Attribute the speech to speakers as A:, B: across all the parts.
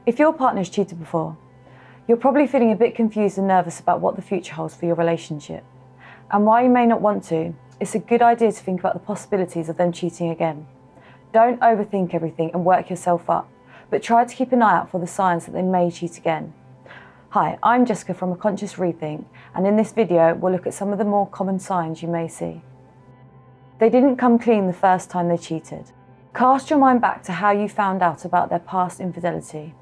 A: If your partner's cheated before, you're probably feeling a bit confused and nervous about what the future holds for your relationship. And while you may not want to, it's a good idea to think about the possibilities of them cheating again. Don't overthink everything and work yourself up, but try to keep an eye out for the signs that they may cheat again. Hi, I'm Jessica from A Conscious Rethink, and in this video we'll look at some of the more common signs you may see. They didn't come clean the first time they cheated. Cast your mind back to how you found out about their past infidelity.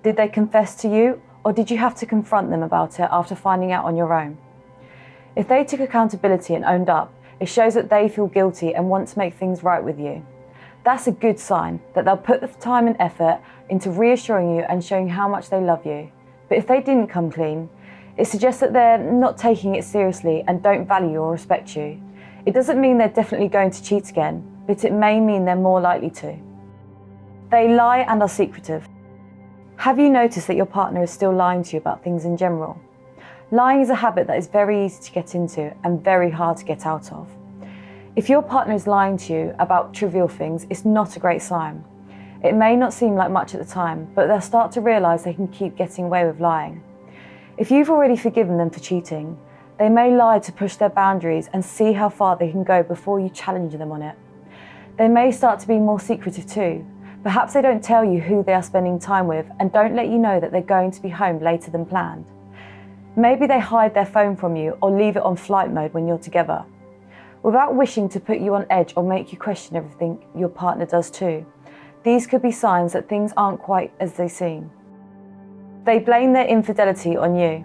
A: Did they confess to you, or did you have to confront them about it after finding out on your own? If they took accountability and owned up, it shows that they feel guilty and want to make things right with you. That's a good sign that they'll put the time and effort into reassuring you and showing how much they love you. But if they didn't come clean, it suggests that they're not taking it seriously and don't value or respect you. It doesn't mean they're definitely going to cheat again, but it may mean they're more likely to. They lie and are secretive. Have you noticed that your partner is still lying to you about things in general? Lying is a habit that is very easy to get into and very hard to get out of. If your partner is lying to you about trivial things, it's not a great sign. It may not seem like much at the time, but they'll start to realise they can keep getting away with lying. If you've already forgiven them for cheating, they may lie to push their boundaries and see how far they can go before you challenge them on it. They may start to be more secretive too. Perhaps they don't tell you who they are spending time with and don't let you know that they're going to be home later than planned. Maybe they hide their phone from you or leave it on flight mode when you're together. Without wishing to put you on edge or make you question everything your partner does too, these could be signs that things aren't quite as they seem. They blame their infidelity on you.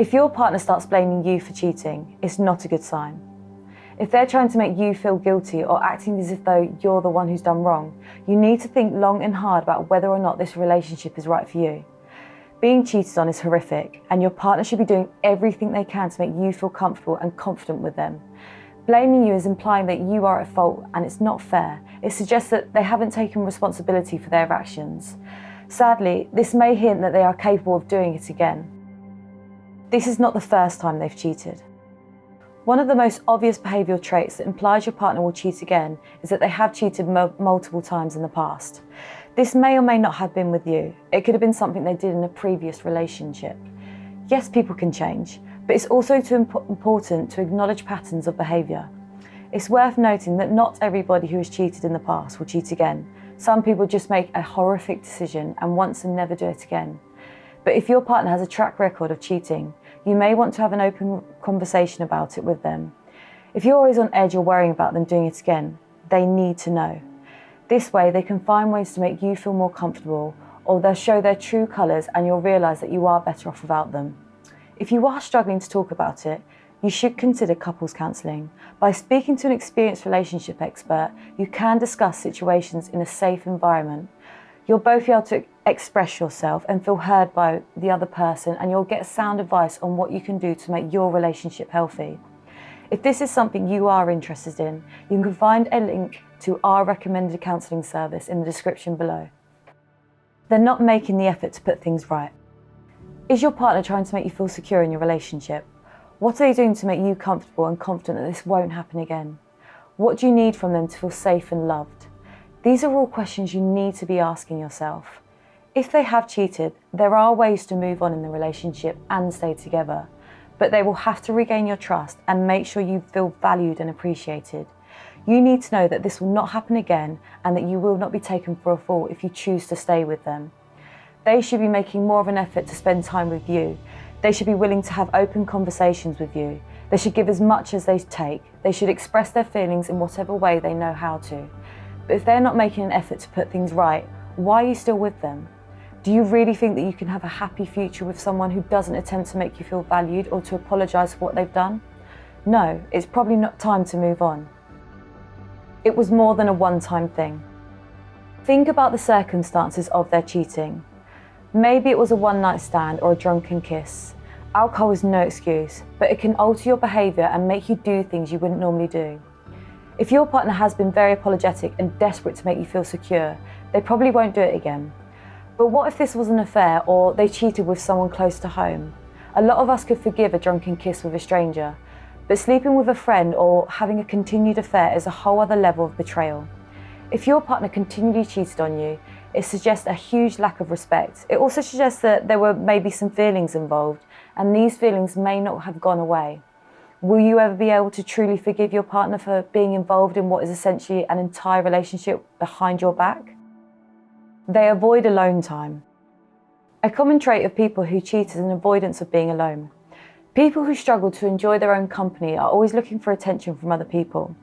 A: If your partner starts blaming you for cheating, it's not a good sign. If they're trying to make you feel guilty or acting as if though you're the one who's done wrong, you need to think long and hard about whether or not this relationship is right for you. Being cheated on is horrific, and your partner should be doing everything they can to make you feel comfortable and confident with them. Blaming you is implying that you are at fault, and it's not fair. It suggests that they haven't taken responsibility for their actions. Sadly, this may hint that they are capable of doing it again. This is not the first time they've cheated. One of the most obvious behavioural traits that implies your partner will cheat again is that they have cheated multiple times in the past. This may or may not have been with you. It could have been something they did in a previous relationship. Yes, people can change, but it's also too important to acknowledge patterns of behaviour. It's worth noting that not everybody who has cheated in the past will cheat again. Some people just make a horrific decision and once and never do it again. But if your partner has a track record of cheating, you may want to have an open conversation about it with them. If you're always on edge or worrying about them doing it again, they need to know. This way they can find ways to make you feel more comfortable, or they'll show their true colours and you'll realise that you are better off without them. If you are struggling to talk about it, you should consider couples counselling. By speaking to an experienced relationship expert, you can discuss situations in a safe environment. You'll both be able to express yourself and feel heard by the other person, and you'll get sound advice on what you can do to make your relationship healthy. If this is something you are interested in, you can find a link to our recommended counselling service in the description below. They're not making the effort to put things right. Is your partner trying to make you feel secure in your relationship? What are they doing to make you comfortable and confident that this won't happen again? What do you need from them to feel safe and loved? These are all questions you need to be asking yourself. If they have cheated, there are ways to move on in the relationship and stay together, but they will have to regain your trust and make sure you feel valued and appreciated. You need to know that this will not happen again and that you will not be taken for a fool if you choose to stay with them. They should be making more of an effort to spend time with you. They should be willing to have open conversations with you. They should give as much as they take. They should express their feelings in whatever way they know how to. But if they're not making an effort to put things right, why are you still with them? Do you really think that you can have a happy future with someone who doesn't attempt to make you feel valued or to apologise for what they've done? No, it's probably not time to move on. It was more than a one-time thing. Think about the circumstances of their cheating. Maybe it was a one-night stand or a drunken kiss. Alcohol is no excuse, but it can alter your behaviour and make you do things you wouldn't normally do. If your partner has been very apologetic and desperate to make you feel secure, they probably won't do it again. But what if this was an affair or they cheated with someone close to home? A lot of us could forgive a drunken kiss with a stranger, but sleeping with a friend or having a continued affair is a whole other level of betrayal. If your partner continually cheated on you, It suggests a huge lack of respect. It also suggests that there were maybe some feelings involved, and these feelings may not have gone away. Will you ever be able to truly forgive your partner for being involved in what is essentially an entire relationship behind your back? They avoid alone time. A common trait of people who cheat is an avoidance of being alone. People who struggle to enjoy their own company are always looking for attention from other people.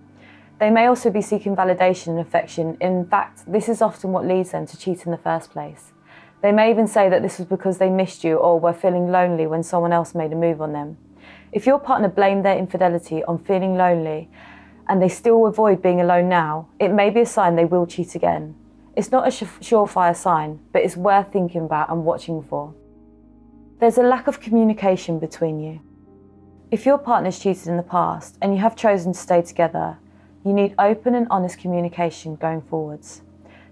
A: They may also be seeking validation and affection. In fact, this is often what leads them to cheat in the first place. They may even say that this was because they missed you or were feeling lonely when someone else made a move on them. If your partner blamed their infidelity on feeling lonely and they still avoid being alone now, it may be a sign they will cheat again. It's not a surefire sign, but it's worth thinking about and watching for. There's a lack of communication between you. If your partner's cheated in the past and you have chosen to stay together, you need open and honest communication going forwards.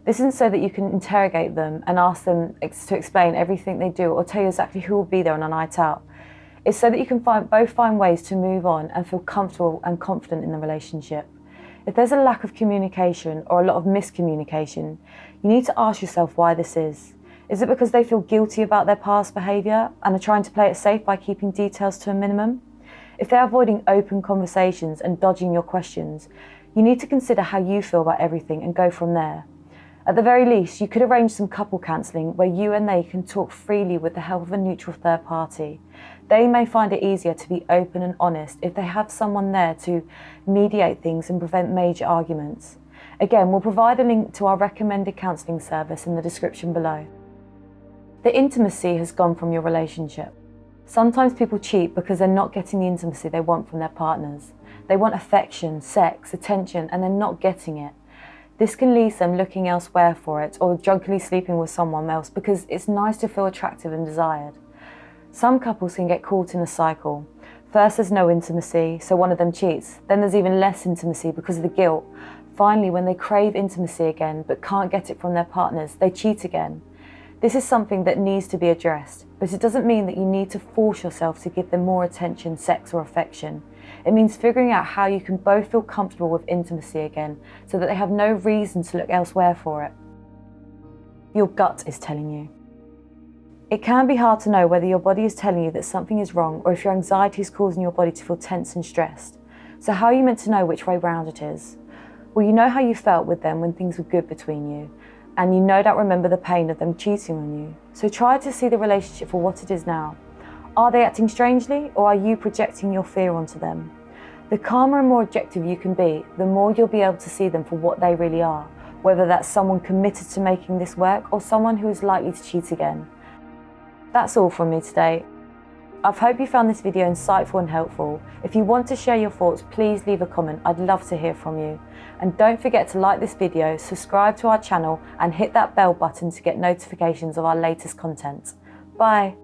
A: This isn't so that you can interrogate them and ask them to explain everything they do or tell you exactly who will be there on a night out. It's so that you can both find ways to move on and feel comfortable and confident in the relationship. If there's a lack of communication or a lot of miscommunication, you need to ask yourself why this is. Is it because they feel guilty about their past behaviour and are trying to play it safe by keeping details to a minimum? If they're avoiding open conversations and dodging your questions, you need to consider how you feel about everything and go from there. At the very least, you could arrange some couple counselling where you and they can talk freely with the help of a neutral third party. They may find it easier to be open and honest if they have someone there to mediate things and prevent major arguments. Again, we'll provide a link to our recommended counselling service in the description below. The intimacy has gone from your relationship. Sometimes people cheat because they're not getting the intimacy they want from their partners. They want affection, sex, attention, and they're not getting it. This can leave them looking elsewhere for it or drunkenly sleeping with someone else because it's nice to feel attractive and desired. Some couples can get caught in a cycle. First, there's no intimacy, so one of them cheats. Then there's even less intimacy because of the guilt. Finally, when they crave intimacy again but can't get it from their partners, they cheat again. This is something that needs to be addressed, but it doesn't mean that you need to force yourself to give them more attention, sex, or affection. It means figuring out how you can both feel comfortable with intimacy again so that they have no reason to look elsewhere for it. Your gut is telling you. It can be hard to know whether your body is telling you that something is wrong or if your anxiety is causing your body to feel tense and stressed. So how are you meant to know which way round it is? Well, you know how you felt with them when things were good between you, and you no doubt remember the pain of them cheating on you. So try to see the relationship for what it is now. Are they acting strangely, or are you projecting your fear onto them? The calmer and more objective you can be, the more you'll be able to see them for what they really are, whether that's someone committed to making this work or someone who is likely to cheat again. That's all from me today. I hope you found this video insightful and helpful. If you want to share your thoughts, please leave a comment. I'd love to hear from you. And don't forget to like this video, subscribe to our channel, and hit that bell button to get notifications of our latest content. Bye.